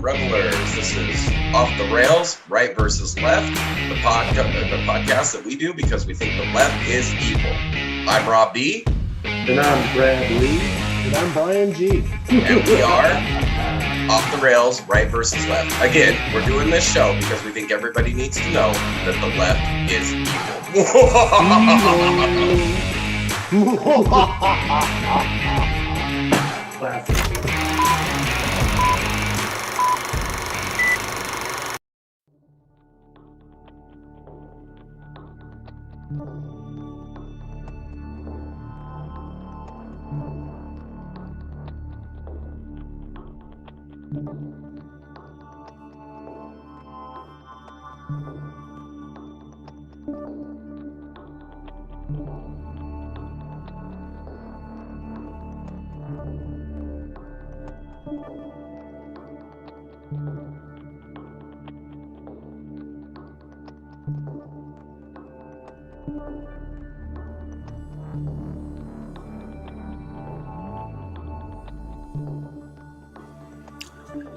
Revelers, this is Off the Rails, Right versus Left, the podcast that we do because we think the left is evil. I'm Rob B. And I'm Brad Lee. And I'm Brian G. And we are Off the Rails, Right versus Left. Again, we're doing this show because we think everybody needs to know that the left is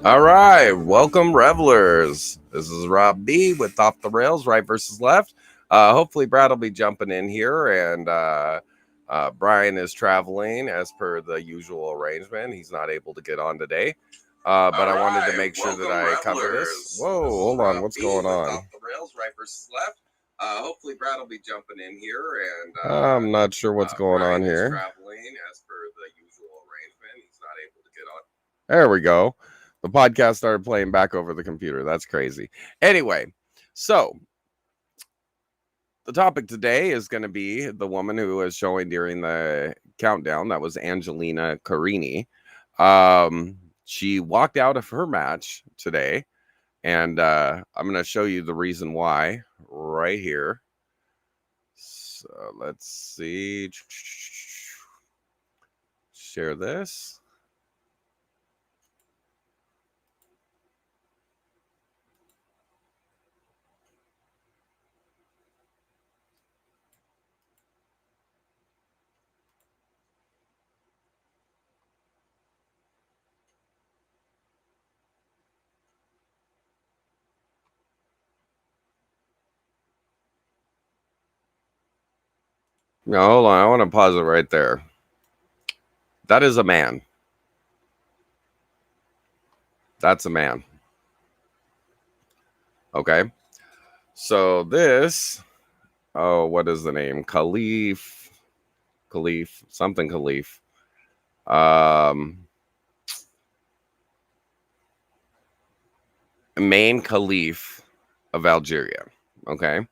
All right, welcome revelers. This is Rob B with Off the Rails, Right versus Left. Hopefully Brad will be jumping in here, and Brian is traveling as per the usual arrangement. He's not able to get on today, but I wanted to make sure that I cover this. Whoa, hold on, what's going on? Off the Rails, Right versus Left. Hopefully Brad will be jumping in here, and I'm not sure what's going on here. Traveling as per the usual arrangement. He's not able to get on. There we go. The podcast started playing back over the computer. That's crazy. Anyway, so the topic today is going to be the woman who was showing during the countdown. That was Angelina Carini. She walked out of her match today, and I'm going to show you the reason why right here. So let's see. Share this. No, hold on. I want to pause it right there. That is a man. That's a man. Okay. So this, what is the name? Khalif, something Khalif. Main Khalif of Algeria. Okay.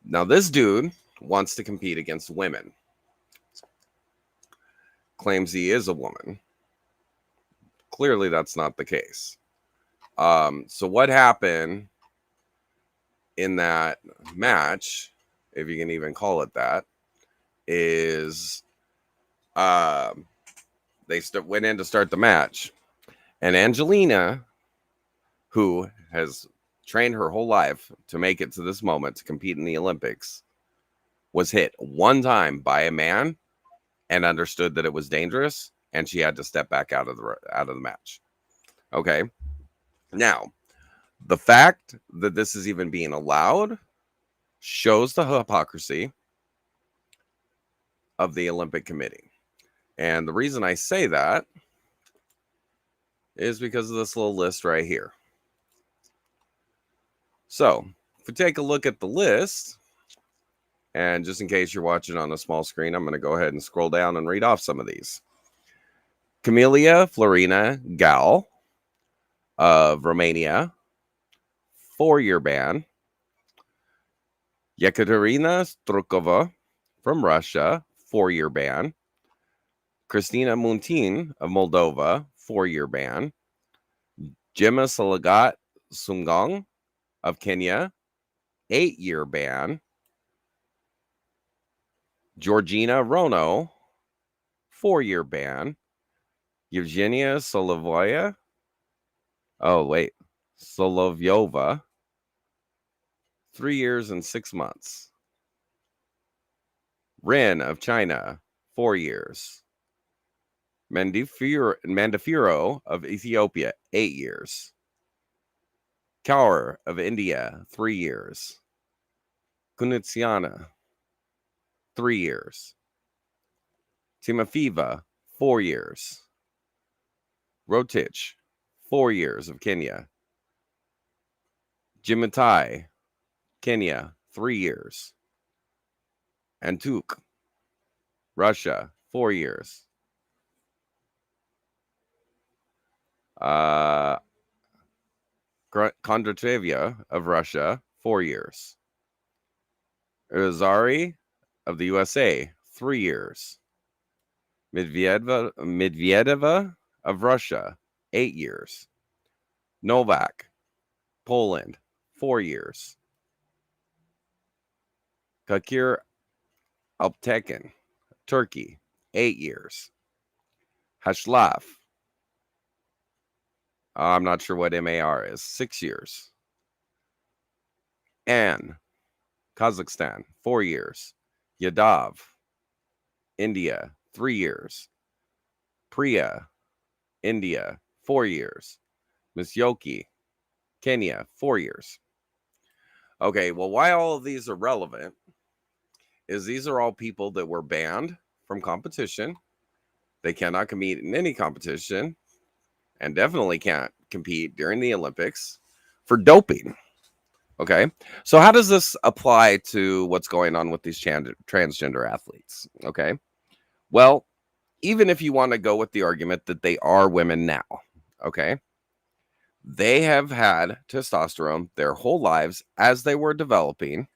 Now this dude wants to compete against women. Claims he is a woman. Clearly that's not the case. So what happened in that match, if you can even call it that, is they went in to start the match, and Angelina, who has trained her whole life to make it to this moment to compete in the Olympics, was hit one time by a man and understood that it was dangerous, and she had to step back out of the match. Okay. Now, the fact that this is even being allowed shows the hypocrisy of the Olympic Committee. And the reason I say that is because of this little list right here. So, if we take a look at the list, and just in case you're watching on a small screen, I'm going to go ahead and scroll down and read off some of these. Camelia Florina Gal of Romania, 4-year ban. Yekaterina Strukova from Russia, 4-year ban. Christina Muntin of Moldova, 4-year ban. Gemma Salagat Sungong of Kenya, 8-year ban. Georgina Rono, 4-year ban. Evgenia Solovyova, Solovyova, 3 years and 6 months. Ren of China, 4 years. Mandafiro of Ethiopia, 8 years. Kaur of India, 3 years. Kunitsiana, 3 years. Timofeeva, 4 years. Rotich, 4 years of Kenya. Jimitai, Kenya, 3 years. Antuk, Russia, 4 years. Kondratyev of Russia, 4 years. Uzari of the USA, 3 years. Medvedeva of Russia, 8 years. Novak, Poland, 4 years. Kakir Alptekin, Turkey, 8 years. Hashlaf, I'm not sure what MAR is, 6 years. An, Kazakhstan, 4 years. Yadav, India, 3 years. Priya, India, 4 years. Misyoki, Kenya, 4 years. Okay, well, why all of these are relevant is these are all people that were banned from competition. They cannot compete in any competition and definitely can't compete during the Olympics for doping. Okay, so how does this apply to what's going on with these transgender athletes? Okay, well, even if you want to go with the argument that they are women now, okay, they have had testosterone their whole lives as they were developing.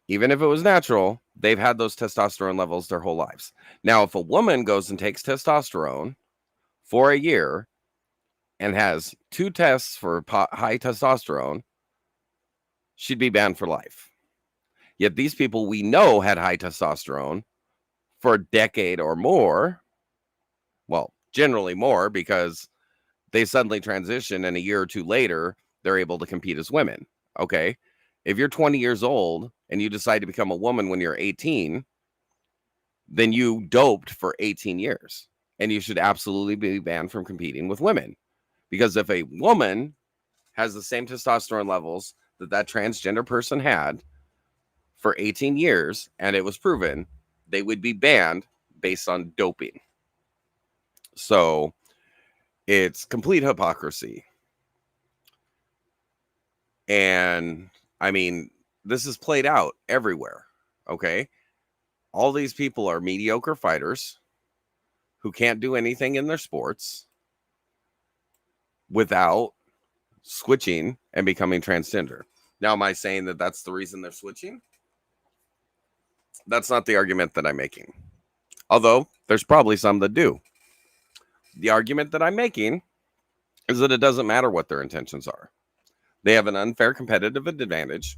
Even if it was natural, they've had those testosterone levels their whole lives. Now, if a woman goes and takes testosterone for a year and has 2 tests for high testosterone, she'd be banned for life. Yet these people we know had high testosterone for a decade or more. Well, generally more because they suddenly transition and a year or 2 later, they're able to compete as women. Okay. If you're 20 years old and you decide to become a woman when you're 18, then you doped for 18 years and you should absolutely be banned from competing with women. Because if a woman has the same testosterone levels that transgender person had for 18 years and it was proven, they would be banned based on doping. So it's complete hypocrisy. And I mean, this is played out everywhere. Okay. All these people are mediocre fighters who can't do anything in their sports without switching and becoming transgender. Now, am I saying that that's the reason they're switching? That's not the argument that I'm making. Although there's probably some that do. The argument that I'm making is that it doesn't matter what their intentions are. They have an unfair competitive advantage.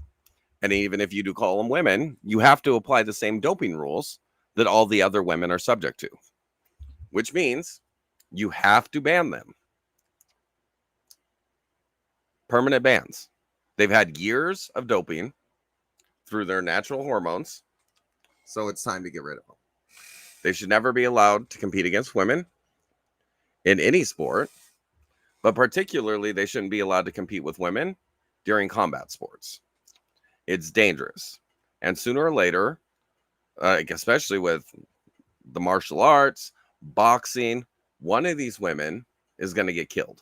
And even if you do call them women, you have to apply the same doping rules that all the other women are subject to, which means you have to ban them. Permanent bans. They've had years of doping through their natural hormones, so it's time to get rid of them. They should never be allowed to compete against women in any sport, but particularly they shouldn't be allowed to compete with women during combat sports. It's dangerous. And sooner or later, especially with the martial arts, boxing, one of these women is going to get killed.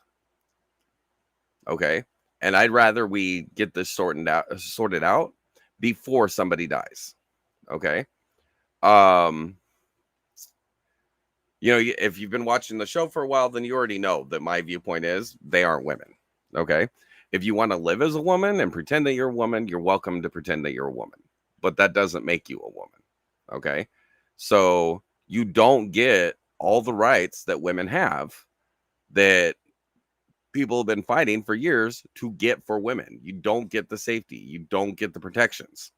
Okay. And I'd rather we get this sorted out before somebody dies. Okay. If you've been watching the show for a while, then you already know that my viewpoint is they aren't women. Okay. If you want to live as a woman and pretend that you're a woman, you're welcome to pretend that you're a woman, but that doesn't make you a woman. Okay. So you don't get all the rights that women have that people have been fighting for years to get for women. You don't get the safety. You don't get the protections.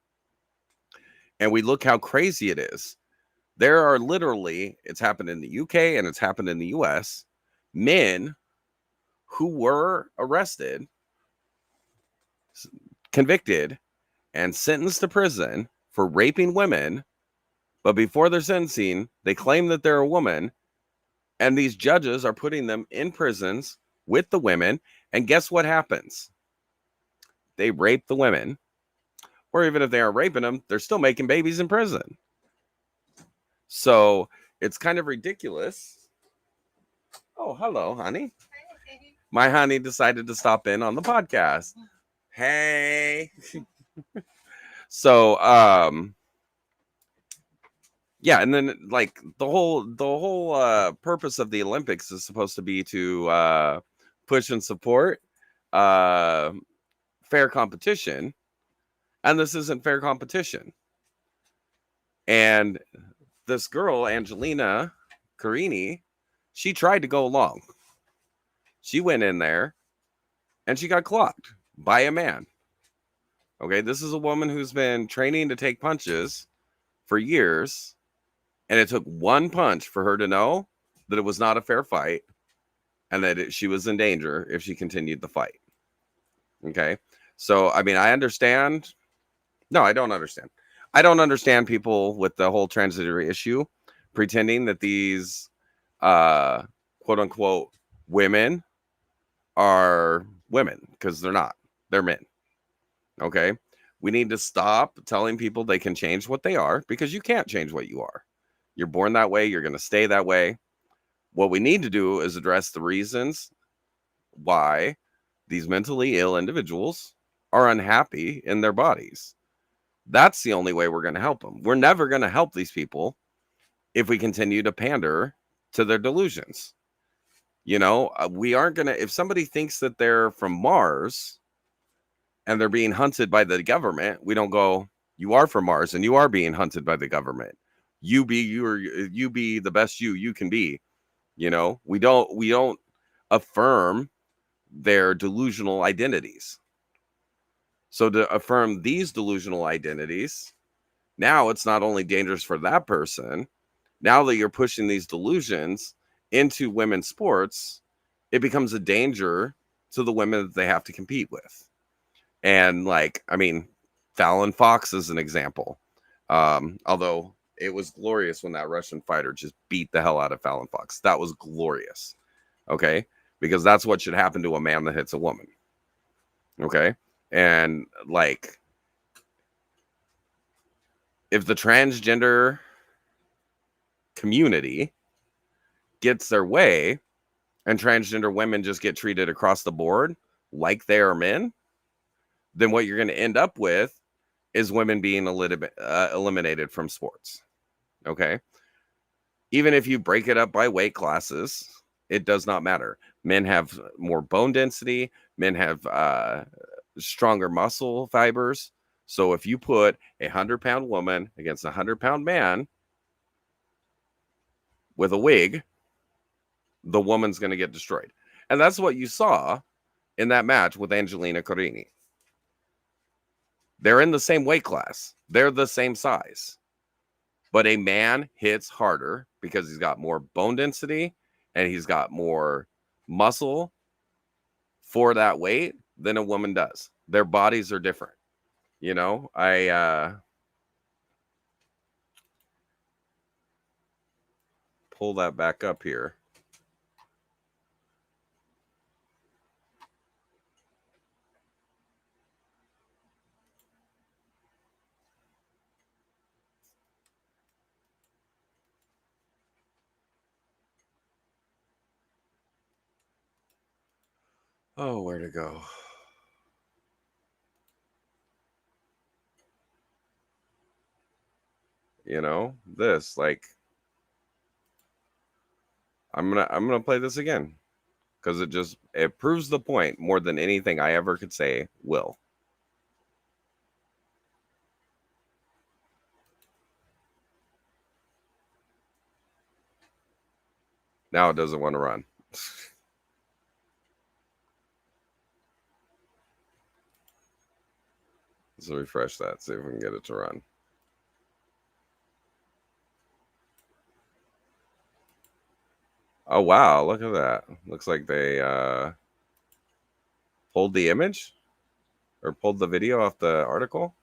And we look how crazy it is. There are literally, it's happened in the UK and it's happened in the US, men who were arrested, convicted, and sentenced to prison for raping women. But before their sentencing, they claim that they're a woman. And these judges are putting them in prisons with the women. And guess what happens? They rape the women. Or even if they aren't raping them, they're still making babies in prison. So it's kind of ridiculous Oh, hello, honey. My honey decided to stop in on the podcast. Hey. So, yeah, and then like the whole purpose of the Olympics is supposed to be to push and support uh fair competition, and this isn't fair competition. And this girl, Angelina Carini, she tried to go along. She went in there and she got clocked by a man. Okay, this is a woman who's been training to take punches for years, and it took one punch for her to know that it was not a fair fight and that she was in danger if she continued the fight. Okay, so I mean, I understand. No, I don't understand. I don't understand people with the whole transgender issue pretending that these uh quote unquote women are women, because they're not. They're men. Okay, we need to stop telling people they can change what they are, because you can't change what you are. You're born that way, you're going to stay that way. What we need to do is address the reasons why these mentally ill individuals are unhappy in their bodies. That's the only way we're going to help them. We're never going to help these people if we continue to pander to their delusions. You know, we aren't going to, if somebody thinks that they're from Mars and they're being hunted by the government, we don't go, you are from Mars and you are being hunted by the government. You be the best you can be. You know, we don't affirm their delusional identities. So to affirm these delusional identities, now it's not only dangerous for that person, now that you're pushing these delusions into women's sports, it becomes a danger to the women that they have to compete with. And like, I mean, Fallon Fox is an example. Although it was glorious when that Russian fighter just beat the hell out of Fallon Fox. That was glorious. Okay. Because that's what should happen to a man that hits a woman. Okay. And like, if the transgender community gets their way and transgender women just get treated across the board like they are men, then what you're going to end up with is women being eliminated from sports. Okay. Even if you break it up by weight classes, it does not matter. Men have more bone density, men have stronger muscle fibers. So if you put 100-pound woman against a 100-pound man with a wig, the woman's going to get destroyed. And that's what you saw in that match with Angelina Carini. They're in the same weight class. They're the same size. But a man hits harder because he's got more bone density and he's got more muscle for that weight than a woman does. Their bodies are different. You know, I pull that back up here. Oh, where to go? You know, this, like, I'm gonna play this again because it proves the point more than anything I ever could say will. Now it doesn't want to run. Let's refresh that, see if we can get it to run. Oh wow, look at that. Looks like they pulled the image or pulled the video off the article.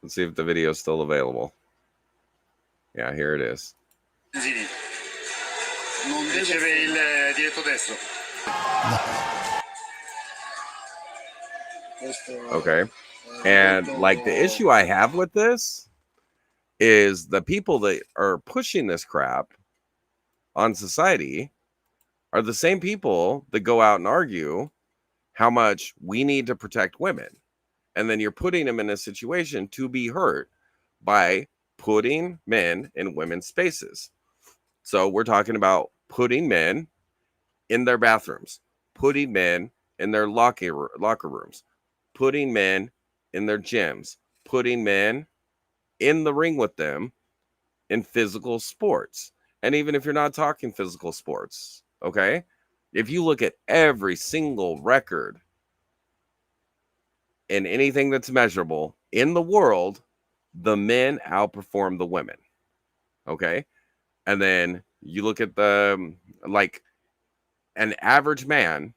Let's see if the video is still available. Yeah, here it is. Non deve il diretto destro. Okay. And like the issue I have with this is the people that are pushing this crap on society are the same people that go out and argue how much we need to protect women. And then you're putting them in a situation to be hurt by putting men in women's spaces. So we're talking about putting men in their bathrooms, putting men in their locker rooms, putting men in their gyms, putting men in the ring with them in physical sports. And even if you're not talking physical sports, okay? If you look at every single record in anything that's measurable in the world, the men outperform the women, okay? And then you look at the, like, an average man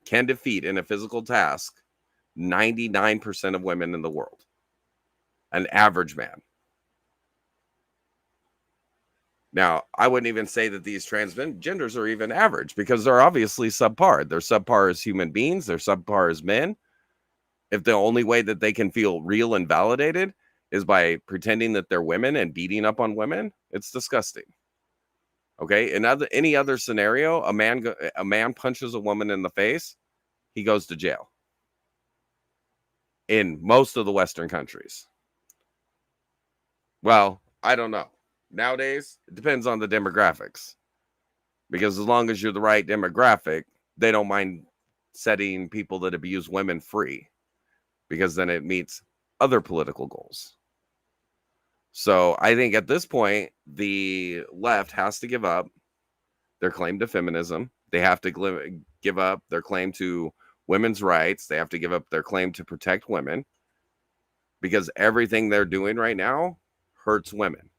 can defeat in a physical task 99% of women in the world. An average man. Now, I wouldn't even say that these transgenders are even average because they're obviously subpar. They're subpar as human beings. They're subpar as men. If the only way that they can feel real and validated is by pretending that they're women and beating up on women, it's disgusting. Okay, in any other scenario, a man punches a woman in the face, he goes to jail. In most of the Western countries. Well, I don't know. Nowadays, it depends on the demographics. Because as long as you're the right demographic, they don't mind setting people that abuse women free. Because then it meets other political goals. So I think at this point, the left has to give up their claim to feminism. They have to give up their claim to women's rights. They have to give up their claim to protect women. Because everything they're doing right now hurts women.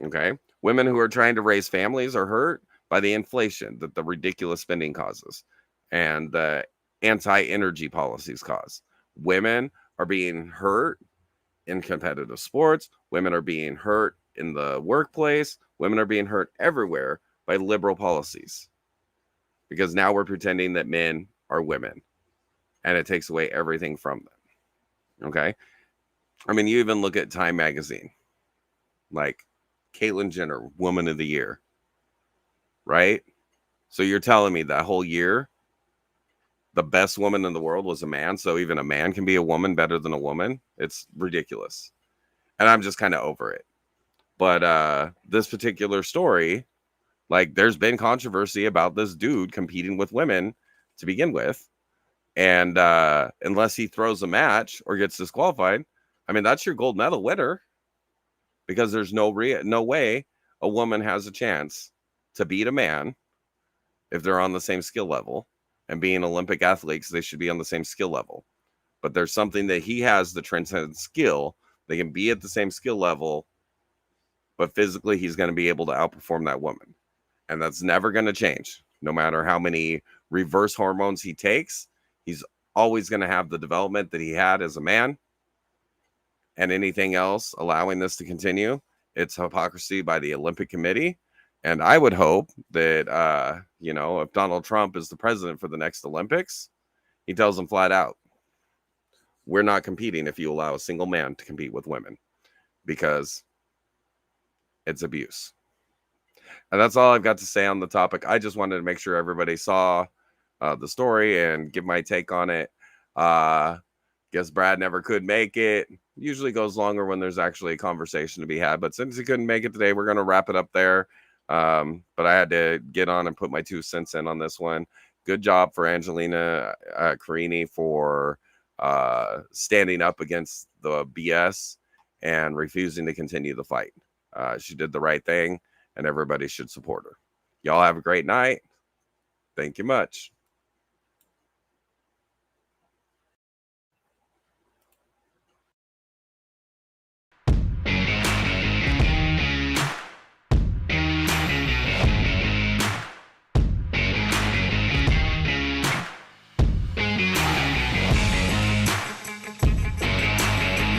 Okay? Women who are trying to raise families are hurt by the inflation that the ridiculous spending causes and the anti-energy policies cause. Women are being hurt in competitive sports. Women are being hurt in the workplace. Women are being hurt everywhere by liberal policies. Because now we're pretending that men are women. And it takes away everything from them. Okay? I mean, you even look at Time magazine. Like, Caitlyn Jenner, Woman of the Year. Right? So you're telling me that whole year, the best woman in the world was a man, so even a man can be a woman better than a woman? It's ridiculous. And I'm just kind of over it. But this particular story, like, there's been controversy about this dude competing with women to begin with. And unless he throws a match or gets disqualified, I mean, that's your gold medal winner. Because there's no way a woman has a chance to beat a man if they're on the same skill level. And being Olympic athletes, they should be on the same skill level. But there's something that he has that transcends skill. They can be at the same skill level, but physically he's going to be able to outperform that woman. And that's never going to change. No matter how many reverse hormones he takes, he's always going to have the development that he had as a man. And anything else allowing this to continue, it's hypocrisy by the Olympic Committee. And I would hope that, if Donald Trump is the president for the next Olympics, he tells them flat out, we're not competing if you allow a single man to compete with women, because it's abuse. And that's all I've got to say on the topic. I just wanted to make sure everybody saw the story and give my take on it. Guess Brad never could make it. Usually goes longer when there's actually a conversation to be had. But since he couldn't make it today, we're going to wrap it up there. But I had to get on and put my 2 cents in on this one. Good job for Angelina Carini for standing up against the BS and refusing to continue the fight. She did the right thing, and everybody should support her. Y'all have a great night. Thank you much.